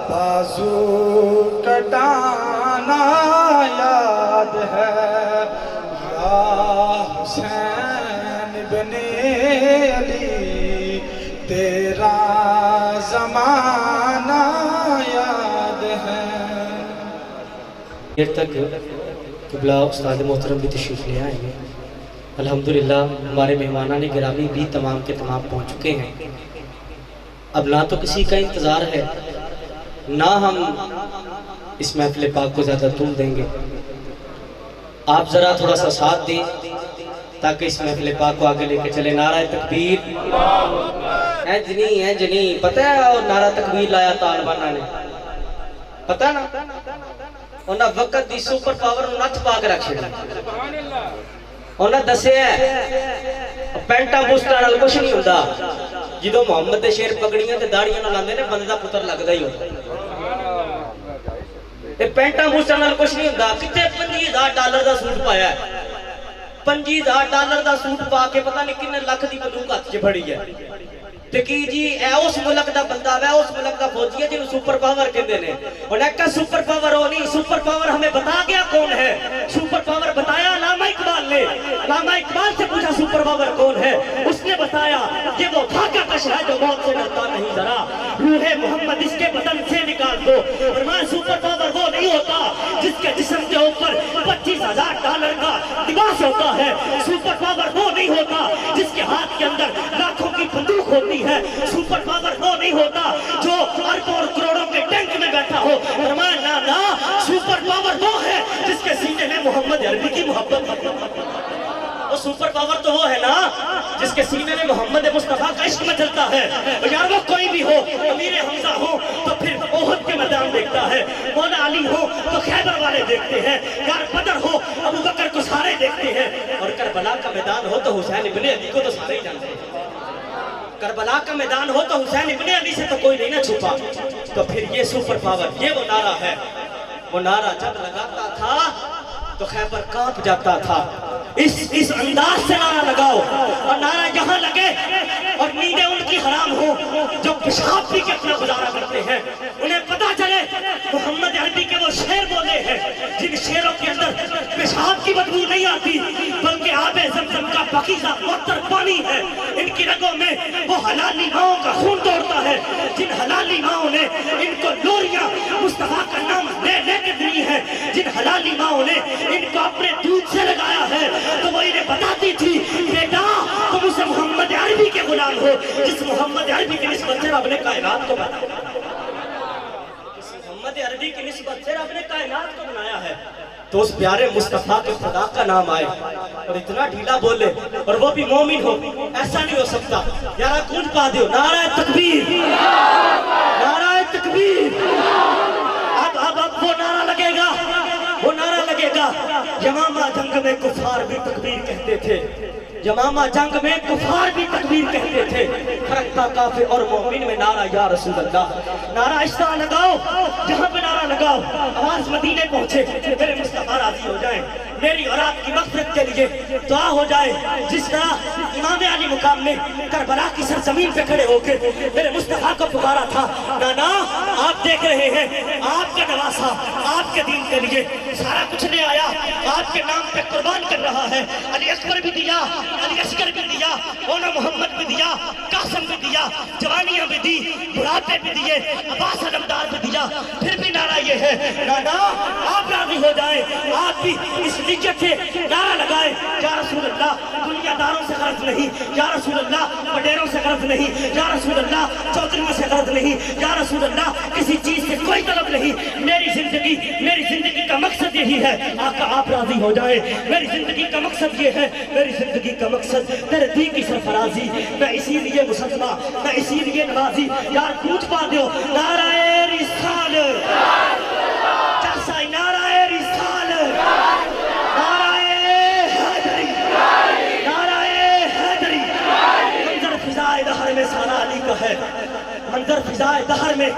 بازو کٹانا یاد ہے، یا حسین ابن علی تیرا زمانہ یاد ہے۔ دیر تک قبلہ استاد محترم بھی تشریف لے آئیں گے۔ الحمدللہ ہمارے مہمانان گرامی بھی تمام کے تمام پہنچ چکے ہیں۔ اب نہ تو کسی کا انتظار ہے، نہ ہم اس محفل پاک کو زیادہ طول دیں گے۔ آپ ذرا تھوڑا سا ساتھ دیں تاکہ اس محفل پاک کو آگے لے کے چلے۔ نعرہ تکبیر، جنی پتہ ہے اور نعرہ تکبیر لایا طالبانہ نے، پتہ نا انہاں وقت دی سپر پاور نتھ پاک رکھ چھڑی، انہاں دسے ہے پینٹا بوسٹا نال کچھ نہیں ہوندا، جدوں محمد دے شیر پگڑیاں تے داڑیاں نال لاندے نے بندے دا پتر لگدا ہی ہوندا، اے پینٹا بوسٹا نال کچھ نہیں ہوندا۔ کتے $50,000 دا سوٹ پایا ہے، $50,000 دا سوٹ پا کے پتہ نہیں کنے لاکھ دی بندوق ہاتھ چ پھڑی ہے، تے کی جی اے اس ملک دا بندہ ہے، اس ملک دا فوجی ہے جنہوں سپر پاور کہندے نے، اور ایک سپر پاور ہو نہیں، سپر پاور ہمیں بتا گیا کون ہے، سپر پاور بتایا علامہ اقبال نے، علامہ اقبال سے پوچھا سپر پاور کون ہے، اس نے بتایا کہ وہ بھاگا کش ہے جو موت سے ڈرتا نہیں، ذرا روح محمد اس کے بدن سے نکال دو۔ فرمایا سپر پاور وہ نہیں ہوتا جس کے جسم کے اوپر $25,000 کا لباس ہوتا ہے، سپر پاور وہ نہیں ہوتا جس کے ہاتھ کے اندر لاکھوں کی بندوق ہوتی ہے، سپر پاور وہ نہیں ہوتا جو اربوں اور کروڑوں کے ٹینک میں بیٹھا ہو۔ فرمایا نا نا، سپر پاور وہ ہے جس کے سینے میں محمد عربی کی محبت ہے۔ وہ سپر پاور تو وہ ہے نا جس کے سینے میں محمد مصطفیٰ کا عشق میں چلتا ہے۔ یار وہ کوئی بھی ہو، امیر حمزہ ہو تو پھر احد کے میدان دیکھتا ہے، مولا علی ہو تو خیبر والے دیکھتے ہیں، یار بدر ہو ابو بکر کو سارے دیکھتے ہیں، اور کربلا کا میدان ہو تو حسین ابن علی کو تو سارے ہی جانتے ہیں۔ کربلا کا میدان ہو تو حسین ابن علی سے تو کوئی نہیں نہ چھپا۔ تو پھر یہ سپر پاور، یہ وہ نعرہ ہے، وہ نعرہ جب لگاتا تھا تو خیبر کانپ جاتا تھا۔ اس انداز سے نعرہ لگاؤ، اور نعرہ یہاں لگے اور نیندیں ان کی حرام ہو جو پیشاب پی کے اپنا گزارا کرتے ہیں، انہیں پتا چلے محمد عربی کے وہ شعر بولے ہیں جن شعروں کے اندر پیشاب کی بدبو نہیں آتی بلکہ آب زمزم کا پاکیزہ معطر پانی ہے، ان کی رگوں میں وہ حلالی ماؤں کا خون دوڑتا ہے جن حلالی ماؤں نے ان کو لوریاں مصطفیٰ کا نام لے لے کے دی ہے، جن حلالی ماؤں نے ان کو اپنے دودھ سے لگایا ہے۔ تو وہ انہیں بتاتی تھی بیٹا تم اسے محمد عربی کے غلام ہو جس محمد عربی کی نسبت سے رب نے کائنات کو بنایا، جس محمد عربی کی نسبت سے رب نے کائنات کو بنایا ہے۔ تو اس پیارے مصطفیٰ کے خدا کا نام آئے اور اتنا ڈھیلا بولے اور وہ بھی مومن ہو، ایسا نہیں ہو سکتا۔ یارا گونج پا دیو نعرہ تکبیر، نعرہ تکبیر۔ اب وہ نعرہ لگے گا، وہ نعرہ لگے گا۔ یمامہ جنگ میں کفار بھی تکبیر کہتے تھے، یمامہ جنگ میں کفار بھی تکبیر کہتے تھے، فرق تھا کافر اور مومن میں نعرہ یا رسول اللہ۔ نعرہ اس طرح لگاؤ جہاں پہ نعرہ لگاؤ آواز مدینے پہنچے، میرے مصطفیٰ راضی ہو جائیں، میری اور آپ کی مغفرت کے لیے دعا ہو جائے۔ جس طرح امام علی مقام میں کربلا کی سرزمین پہ کھڑے ہو کے میرے مصطفیٰ کو پکارا تھا، نانا آپ دیکھ رہے ہیں آپ کا نواسا آپ کے دین کے لیے سارا کچھ لے آیا، آپ کے نام پہ قربان کر رہا ہے، علی اکبر بھی دیا، علی اصغر بھی دیا، اونا محمد بھی دیا، قاسم بھی دیا، جوانیاں بھی دی، بڑھاپے بھی دیے، عباس علمدار بھی دیا، پھر بھی نعرہ یہ ہے نانا آپ راضی ہو جائیں، آپ بھی اس نیت سے نعرہ لگائے، یا رسول اللہ دنیا داروں سے غرض نہیں، یا رسول اللہ وڈیروں سے غرض نہیں، یا رسول اللہ چودھریوں سے غرض نہیں، یا رسول اللہ کسی چیز سے کوئی طلب نہیں، میری زندگی کا مقصد یہی ہے آقا آپ راضی ہو جائیں، میری زندگی کا مقصد یہ ہے، میری زندگی کا مقصد تیرے دین کی سرفرازی، میں اسی لیے مسلمہ، میں اسی لیے نمازی۔ یار گونج پا دیو نعرہ رسالت، چرسائی نعرہ رسالت، نعرہ حیدری، نعرہ حیدری۔ منظر فضائے دہر میں سارا علی کا ہے، منظر فضائے دہر میں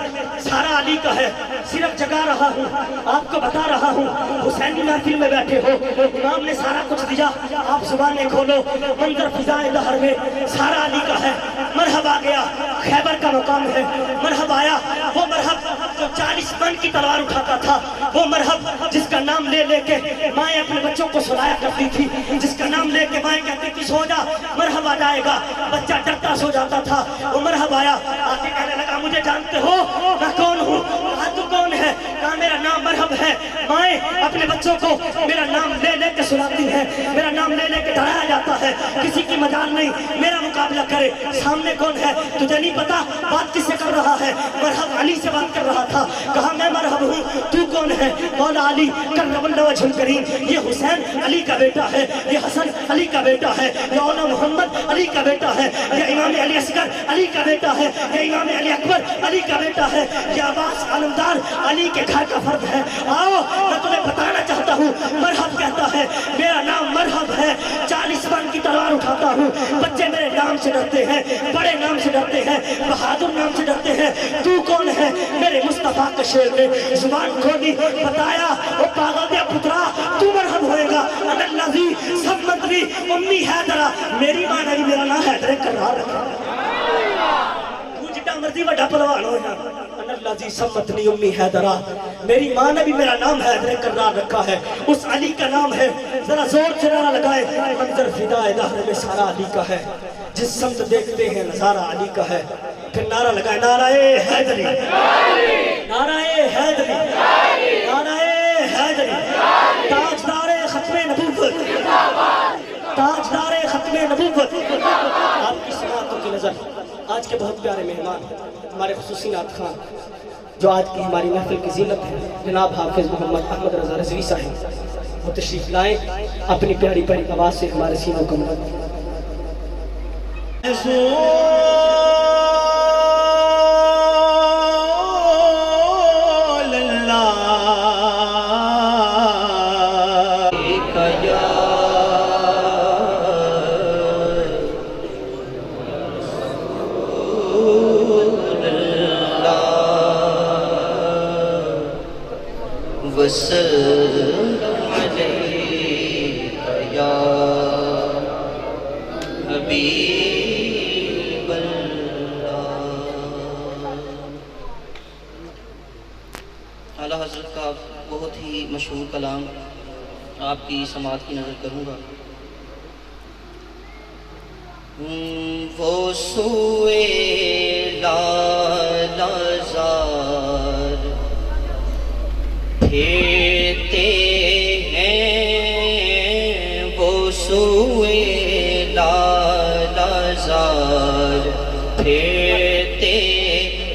سارا علی کا ہے۔ صرف جگا رہا ہوں، آپ کو بتا رہا ہوں، حسینی محفل میں بیٹھے ہو، امام نے سارا کچھ دیا، آپ زبانیں کھولو، منظر فضائے دہر میں سارا علی کا ہے۔ مرحب آ گیا، خیبر کا مقام ہے، مرحب آیا، وہ مرحب جو 40 من کی تلوار اٹھاتا تھا، وہ مرحب جس کا نام لے لے کے مائیں اپنے بچوں کو سلایا کرتی تھی، جس کا نام لے کے مائیں کہتی تھی سو جا، مرحب آ جائے گا، بچہ ڈرتا سو جاتا تھا، وہ مرحب آیا، آتے کہنے لگا مجھے جانتے ہو میں کون ہوں؟ کہا تو کون ہے؟ کہا میرا نام مرحب ہے۔ مائیں اپنے بچوں کو میرا نام لے لے کے سلاتی ہیں، میرا نام لے لے کے ڈرایا جاتا ہے، کسی کی مجال نہیں میرا مقابلہ کرے، سامنے کون ہے تجھے نہیں پتا، بات کس سے کر رہا ہے؟ مرحب علی سے بات کر رہا تھا، کہا میں مرحب ہوں، تو کون ہے؟ مولا علی کرم اللہ وجہ الکریم، یہ حسین علی کا بیٹا ہے، یہ حسن علی کا بیٹا ہے، یہ اونا محمد علی کا بیٹا ہے، یہ امام علی اصغر علی کا بیٹا ہے، یہ امام علی اکبر علی کا بیٹا ہے، یہ عباس علمدار علی کے گھر کا فرد ہے۔ آؤ میں تمہیں بتانا چاہتا ہوں، مرحب کہتا ہے، میرا نام مرحب ہے، 40 من کی تلوار اٹھاتا ہوں، بچے میرے نام سے ڈرتے ہیں، بڑے نام سے ڈرتے ہیں، بہادر نام سے ڈرتے ہیں، تو کون ہے؟ میرے مصطفیٰ کے شیر نے زبان کھولی، بتایا او پاگل دیا پترا تو مرحب ہوئے گا، انا اللذی سمت لی امی حیدرہ، میری ماں نے بھی میرا نام حیدرہ کر رہا رکھا، مرضی وڈا پلوان ہو جا، انا اللذی سمتنی امی حیدرہ، میری ماں نے بھی میرا نام حیدر کرار رکھا ہے، اس علی کا نام ہے، ذرا زور سے نعرہ لگائے، منظر فضائے دہر میں سارا علی کا ہے، جس سمت دیکھتے ہیں نظارہ علی کا ہے، پھر نعرہ لگائے نعرہ حیدری، نعرہ حیدری، نعرہ حیدری، تاجدار ختم نبوت، تاجدار ختم نبوت۔ آپ کی سماعتوں کی نظر آج کے بہت پیارے مہمان ہمارے خصوصی نعت خان جو آج کی ہماری محفل کی زینت ہے، جناب حافظ محمد احمد رضا رضوی صاحب، وہ تشریف لائیں، اپنی پیاری پیاری آواز سے ہمارے سینوں کو مدد وسلم علیک یا حبیب اللہ۔ اعلیٰ حضرت کا بہت ہی مشہور کلام آپ کی سماعت کی نظر کروں گا۔ وہ سوئے لالازار پھرتے ہیں، وہ سوئے لالازار پھرتے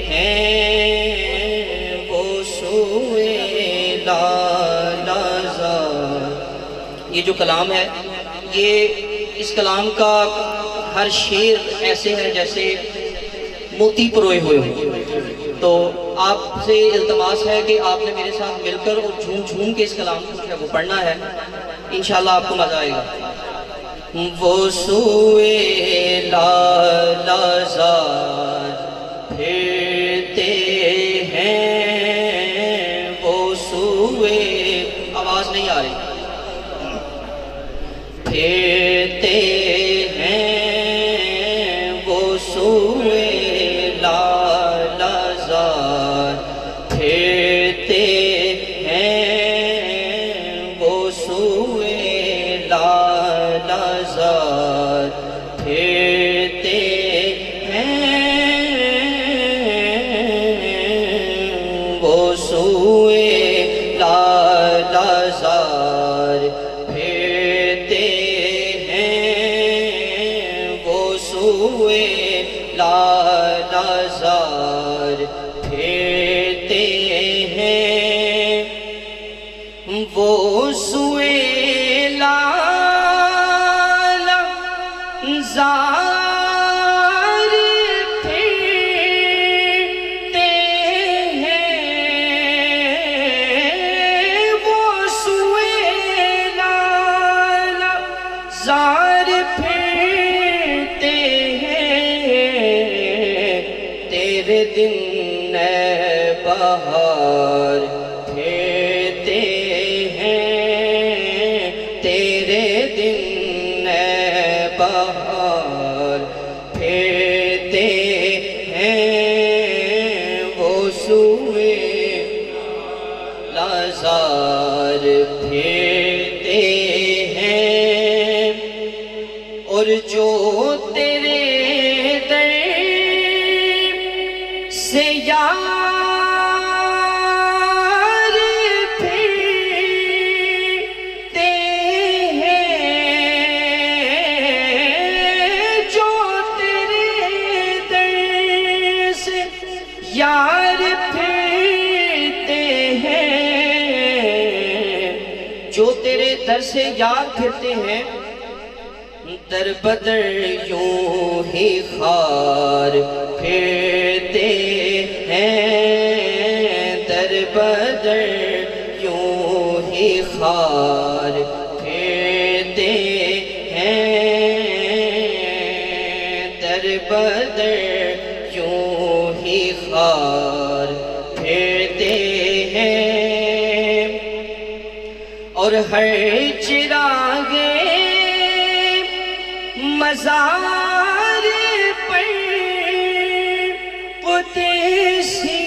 ہیں، وہ سوئے لالازار۔ یہ جو کلام ہے، یہ اس کلام کا ہر شعر ایسے ہے جیسے موتی پروئے ہوئے ہوں۔ تو آپ سے التماس ہے کہ آپ نے میرے ساتھ مل کر اور جھوم جھوم کے اس کلام کو وہ پڑھنا ہے، انشاءاللہ آپ کو مزہ آئے گا۔ وہ سوئے لالازار پھرتے ہیں، وہ سوئے، آواز نہیں آ رہی، پھرتے ہیں، وہ سوئے لالازار پھرتے ہیں، وہ سوئے لالازار پھرتے ہیں، وہ سوئے لالازار پھرتے ہیں، وہ سوئے لالازار پھرتے ہیں، وہ سوئے لالازار پھرتے ہیں، وہ سوئے لالازار پھرتے ہیں، تیرے دن اے بہار پھرتے ہیں، تیرے دن اے بہار پھرتے ہیں، وہ سوئے لالازار پھرتے ہیں، اور جو تیرے در سے یار پھرتے ہیں، جو تیرے در سے یار پھرتے ہیں، جو تیرے در سے یار پھرتے ہیں، در بدر یوں ہی خار پھرتے ہیں، در بدر یوں ہی خار پھرتے ہیں، در بدر یوں ہی خار پھرتے ہیں، اور ہر چراغ مزار پر قدسی،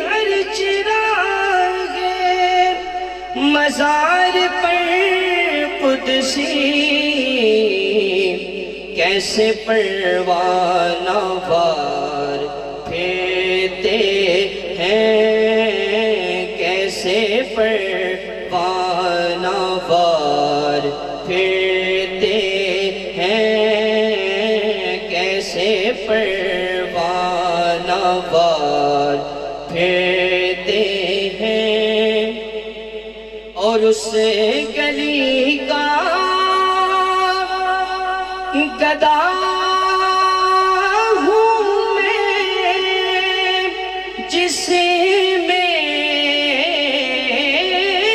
ہر چراغ مزار پر قدسی، کیسے پروانہ وار پھرتے ہیں، کیسے پروانہ وار پھرتے ہیں، کیسے پروانہ وار پھرتے ہیں، اور اس گلی کا گدا ہوں میں، جس میں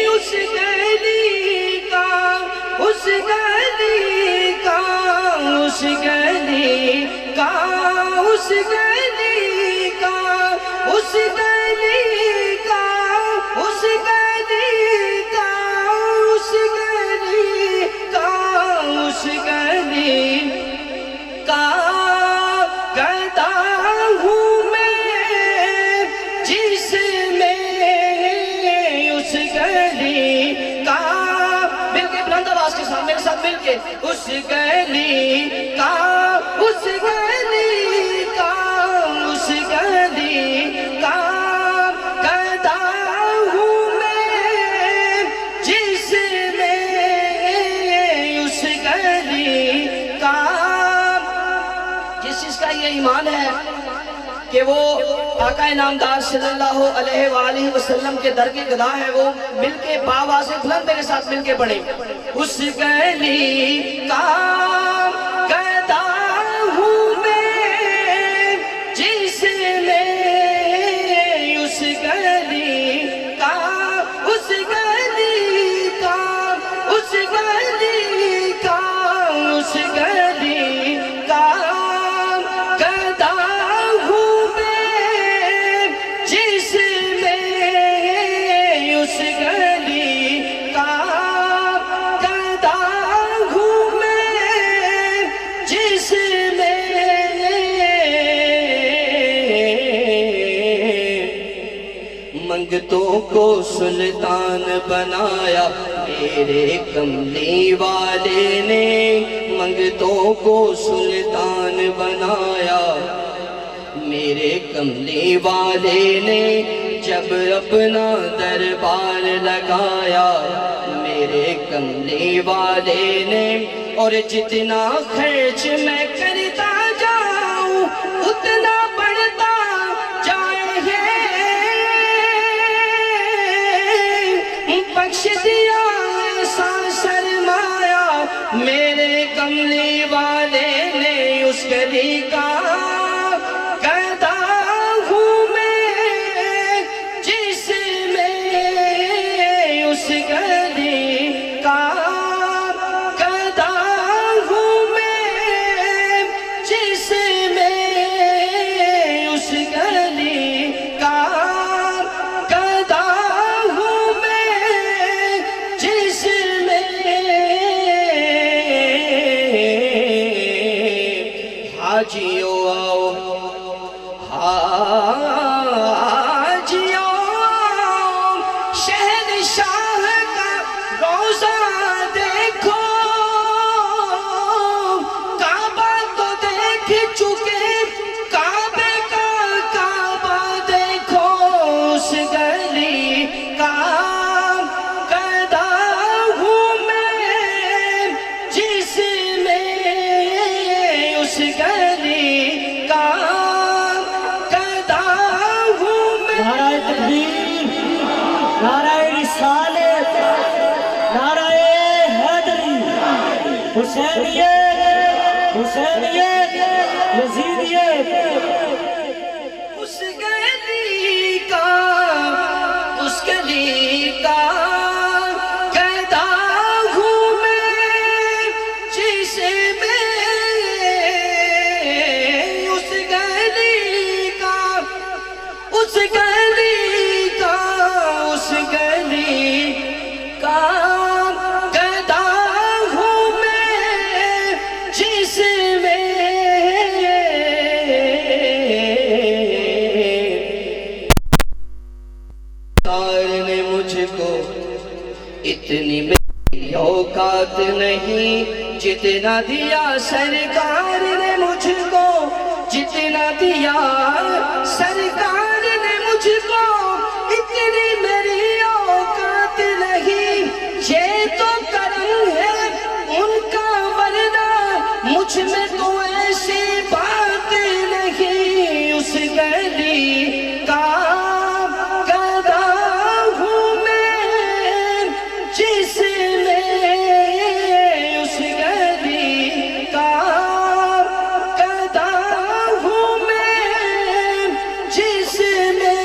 اس گلی کا، اس گلی کا، اس گلی کا، اس گلی کا، اس گلی کا، اس گلی کا، اس گلی کا، اس گلی اس گلی کا، اس گلی کا، اس گلی کا گدا ہوں میں، جس میں اس گلی کا، جس چیز کا یہ ایمان ہے کہ وہ آقا نامدار صلی اللہ علیہ وآلہ وسلم کے در کے گدا ہے، وہ مل کے باواز بلند میرے ساتھ مل کے پڑھیں، اس گلی کا گدا ہوں میں، جس میں اس گلی کا، اس گلی کا، اس گلی کا، اس گلی کا گدا ہوں میں، جس میں اس گلی کا گدا ہوں میں، جس میں منگتوں کو سلطان بنایا میرے کملی والے نے، منگتوں کو سلطان بنایا میرے کملی والے نے، جب اپنا دربار لگایا میرے کملی والے نے، اور جتنا خرچ میں کرتا جاؤں اتنا بڑھتا جائے گے، بخش دیا ایسا سرمایہ میرے کملی والے نے، اس گلی کا گدا ہوں میں، جس میں اس گلی کا گدا ہوں میں، جس میں اس گلی کا گدا ہوں میں، جس میں حاجیوں آؤ، حاجیوں آؤ، شہنشاہ کا روضہ دیکھو، کعبہ تو دیکھ چکے، کعبے کا کعبہ دیکھو، اس گلی کا گدا ہوں میں، جس میں اس گلی کا گدا ہوں میں۔ نعرہ تکبیر، نعرہ رسالت، نعرہ حیدری، حسینیت، حسینیت، یزیدیت، اس گلی کا، اس گلی کا گدا ہوں میں، جس میں اس گلی کا، اس گلی کا، اس گلی کا گدا ہوں میں، جس میں سرکار نے مجھ کو اتنی میری اوقات نہیں، جتنا دیا سرکار نے مجھ کو، جتنا دیا سرکار نے مجھ کو، اتنی میری اوقات نہیں، یہ تو کرم ہے ان کا، ورنہ مجھ میں تو ایسی بات نہیں، اس گلی کا گدا ہوں میں، جس میں اس گلی کا گدا ہوں میں، جس میں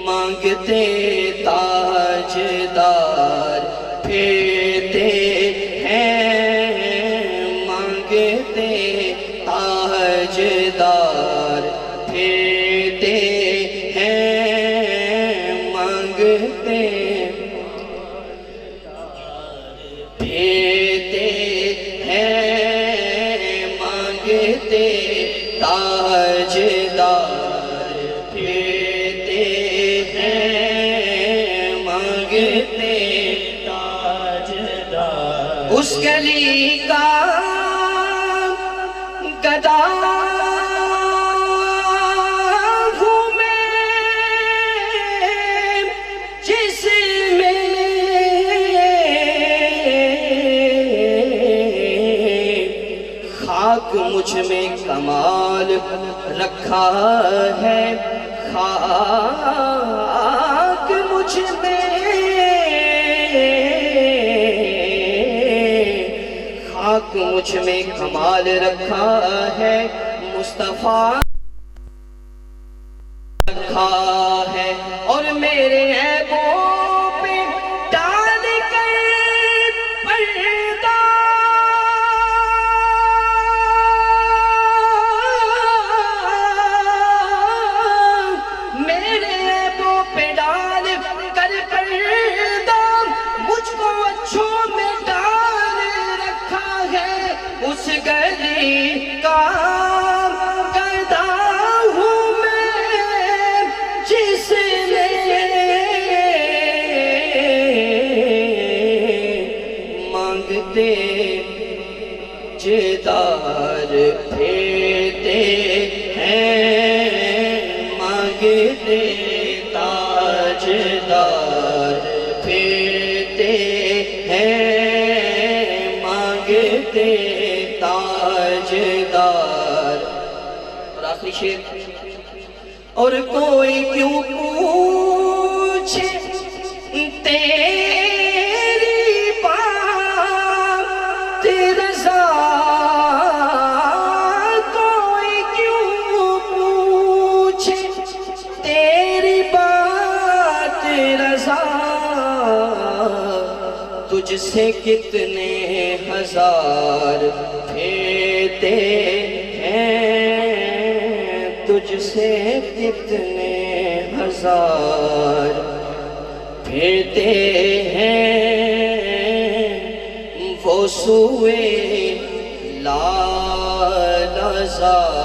مانگتے تاجدار پھرتے ہیں، مانگتے تاجدار پھرتے ہیں، مانگتے پھرتے ہیں، مانگتے تاجدار پھرتے ہیں، خاک مجھ میں کمال رکھا ہے، خاک مجھ میں، خاک مجھ میں کمال رکھا ہے، مصطفیٰ رکھا ہے، اور میرے عیبوں پہ ڈال کر پردہ، میرے عیبوں پہ ڈال کر پردہ، مجھ کو اچھوں میں ڈال رکھا ہے، اس گلی کا گدا ہوں میں جس نے مانگتے جدار پھرتے ہیں، مانگتے تاجدار پھرتے ہیں، مانگتے تاجدار۔ اور آخری شعر، اور کوئی کیوں پوچھے تیری بات رضا، کوئی کیوں پوچھے تیری بات رضا، تجھ سے کتنے ہزار پھرتے ہیں، تجھ سے کتنے ہزار پھرتے ہیں، وہ سوئے لال ہزار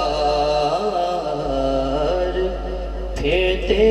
پھرتے